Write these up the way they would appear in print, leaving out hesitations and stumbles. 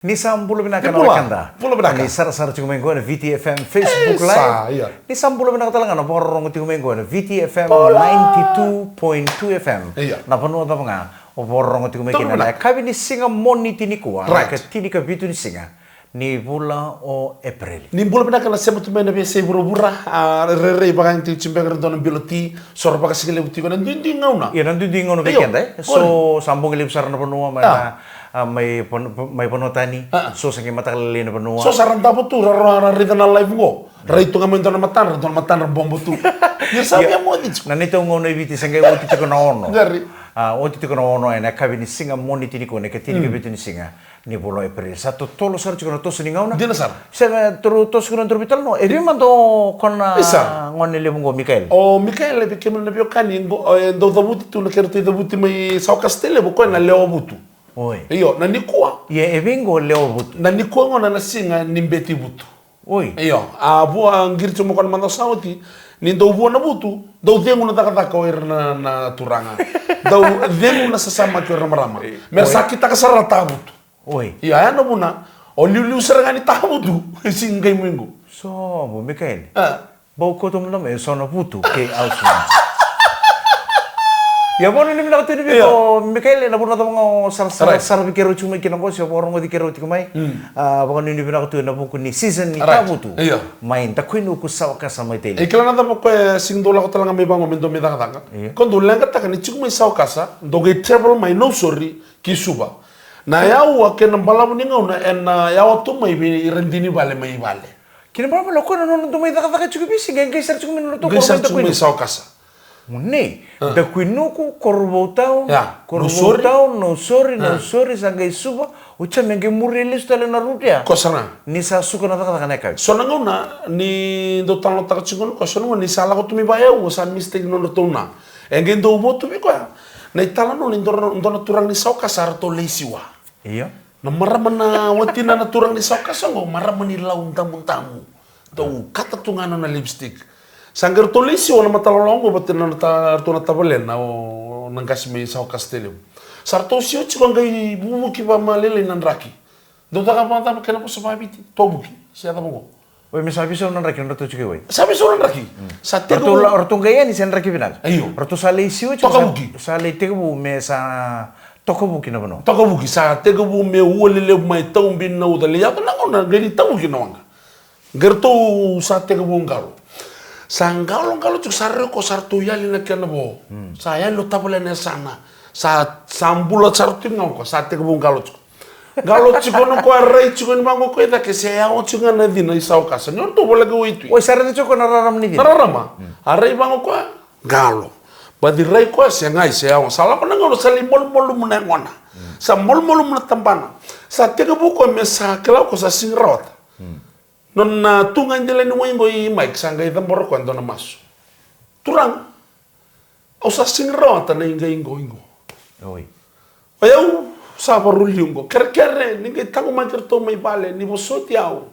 Ni sampulo binaka na Pula. kanda. Pula binaka. Ni sar tigo mengo na VTFM Facebook Live. Iya. Ni sampulo binaka talaga na porong tigo mengo na VTFM 92.2 FM. Iya. Na panu ta nga o porong tigo mengo na Benar. kabi ni singa moni tinikuwa. Right. Ka tinika bitu ni singa. Ni bula o April. Ni bula binaka na sema tu mena bese bura re bagang ti chimbe don biloti sor baga sigele buti kona ndi ngauna. Iya nanti di ngono Iyo. kekenda. So sambung ilip sarana penua mana may penotani. So sangi mata kalili na penua. So saran tapo tu rita na live go. Rai tu ngamen don matan bombo tu. Ni sabi mo di. Na nito ngono ibiti sangi oti tiko na ono. Gari. Oti tiko na ono ena kabi ni singa moni tiniko ne katini bitu ni singa. Ni bolo April. Satu tolo sar chiko na tosu ni ngauna. Dina sar. Sebe turu tosu kuna turu bital no. Ebi mando kona Isa. ngone le mungo Mikael. O Mikael be kemen na biokani do dabuti tu na kerto dabuti mai Sao Castelo bo na leo butu. Oi. Iyo na nikua. Ye ebingo leo butu. Na nikua ngona na singa nimbeti butu. Oi. Iyo, a bua ngirtu mo kon manda sauti, ni do bua na butu, do dengu na taka o na turanga. Do dengu na sasama ko rama. Mersa kita kasara tabutu. Oi. Iya ya no buna, o liu serangani tabutu, singai minggu. So, bu Mikael. Ah, Bau ko tum nam sono putu ke ausma. Ya bono ni mina tini ko Mikael na bono tamo sar bikero chuma kina bo so bono ngodi kero tikumai. Baka ni mina ko na buku ni season ni tabutu. Iya. Main ta kuinu ku sawa ka sa mai tele. Iklan na mo ko sing dola ko talanga may bango mendo me daga. Kon do lenga taka ni chiku mai Sao Casa, do ge travel mai no sorry ki suba. Na yau wa ken balamu ni ngauna en yau tu mai bi rendini bale mai bale. Kina ba lo ko no do mai daga chuku bisi ngai sar chuku min to ko Gesa ta tu mai kuinu. Sao Casa. Mune, da kuinu ku korbotao, Ya, korbotao no sorry sangai suba, ucha menge murele stale na rutia. Kosana. Ni sa suka na daga kana ka. So ngauna ni do talo taka chingon ko so ni sala ko tumi baya o sa mistake no tona. Engen do mo tumi ko. Na itala no ndo turang ni Sao Casa to lesiwa. Iya. Na maramana watina na turang ni Sao Casa ngo maramani laun tamu. Do kata tungano na lipstick. Sangger to lesiwa na matalolongo batina na to na tabalen na o nangkas mi Sao Castelo. Sarto sio chiko ngai bubuki ba malele nan raki. Do taka mata kena po sa babiti. Tobuki. Siya mo. Oi, mi sabi so nan rakin rato chuki oi. Sabi soran raki. Sa Rato tego rato gaya ni sen raki final. Ayo. Rato sale sio Tokabuki. Sale tego bu me sa tokabuki na bano. tokabuki sa tego bu me wolele mai tau bin na udale ya na ngona gari tau ki nawanga. Gerto sa tego bu ngalo. Sa ngalo cuk sarre ko sarto yali na kana bo. Sa ya lo tabule na sana. Sa sambula sarto ngau ko sa tego bu ngalo cuk. Galo cuk no ko arrai cuk ni mango ko ida ke se ya o cuk na dina Sao Casa. Nyor to bola go itu. Oi, sare de choko na raram ni din. Nararama. Arrai mango ko galo. Badi rai ko se ngai se ya sala pa ngalo sali mol muna ngona. Sa mol muna tampana. Sa tego bu ko me sa kala ko sa singrot. Non na tungan jela ni wengo i Mike sanga i tambor ko ando na maso. Turang. O sa singrot na ingo. Oi. Ayaw sa parulungo. Kerkere ningai tango mankerto mai bale ni bosoti au.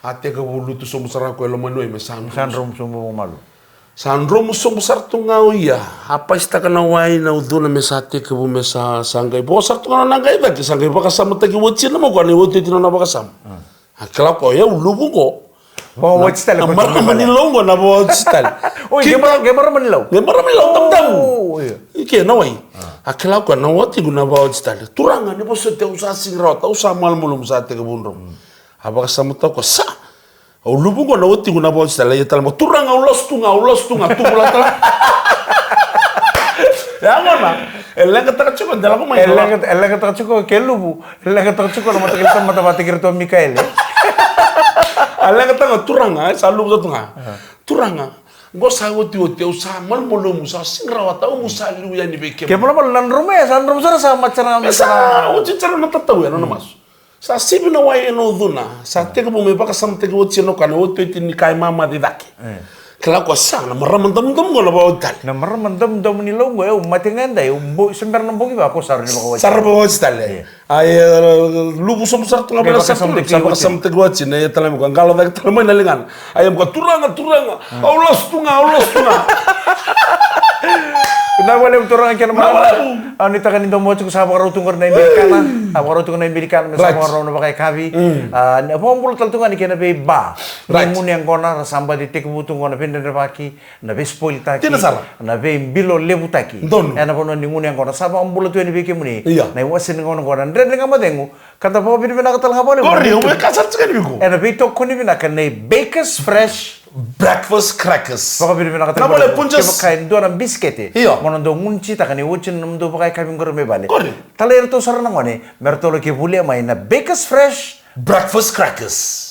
Ate ka bulu tu somo sara ko lo manoi me san. San rom sumbo malu. San romo somo sar tu ngau ia. Apa ista kana wai na uduna me sa te ka bu me sa sangai. Bo sar tu kana nangai ba ki sangai ba ka sama te ki wochi na mo ko ni wochi tina na ba ka sam. Akela ko ya ulubu ko. Oh, what style ko? Amar mani longo na bo style. Oi, gemar manilaw. Gemar mani longo tam. Oh, iya. Ike na wai. Akela ko na wati guna ba style. Turanga ni bo se te usa singrota usa mal mulum sa te ka bunro. Aba ka sama to ko sa. Ulubu ko na wati guna ba style ya tal mo turanga ulos tunga tu bulata. Ya ngona. Elenga taka chuko dala ko mai. Elenga taka chuko kelubu. Elenga taka chuko na mata batikir to Mikael. Elenga taka turanga salu to tunga. Turanga. Go sa woti usa mal molum sa singrawata o musali ya ni beke. Ke pula nan rume san rum sara sa macana Sa o chichara na tataw ya no mas. Sa sibi na wai no duna. Sa tega bu me baka sam tega woti no kana woti ni kai mama di dake. Kala ko sa na maramandam go na ba dal. Na maramandam dam ni longo eu matinganda eu sember nang bogi ba ko sar ni ba. Sarba woti dal. Ay lubu som sar tunga bela sa sam tega woti na ya talam ko ngalo da talam na lingan. Ayam ko turanga. Aulas tunga. Kena boleh turang kena mana? Ani takan indo mo sa baro tungar na Amerikana, baro tungar na Amerikana, sa baro na bakay kabi. Pombol taltungan ni kena be ba. Mun yang kona samba di tek butung kona pende baki, na be spoil taki. Na be bilo lebu taki. Ana pono ni mun yang kona saba ombol tu ni be kemuni. Na wasin kona kona ndre nga madengu. Kata po bin bina katal nga boleh. Korri, o kasat sekali biku. Ana be to koni bina kena Baker's Fresh breakfast crackers. Baka binibina ka Na boleh punjas. kain doon ang biscuit eh. Iya. Mono do ngunci takani wucin nam do pakai kami ngoro me bale. Correct. Taler to sarana ngone mertolo ke bulia mai na Baker's Fresh Breakfast crackers.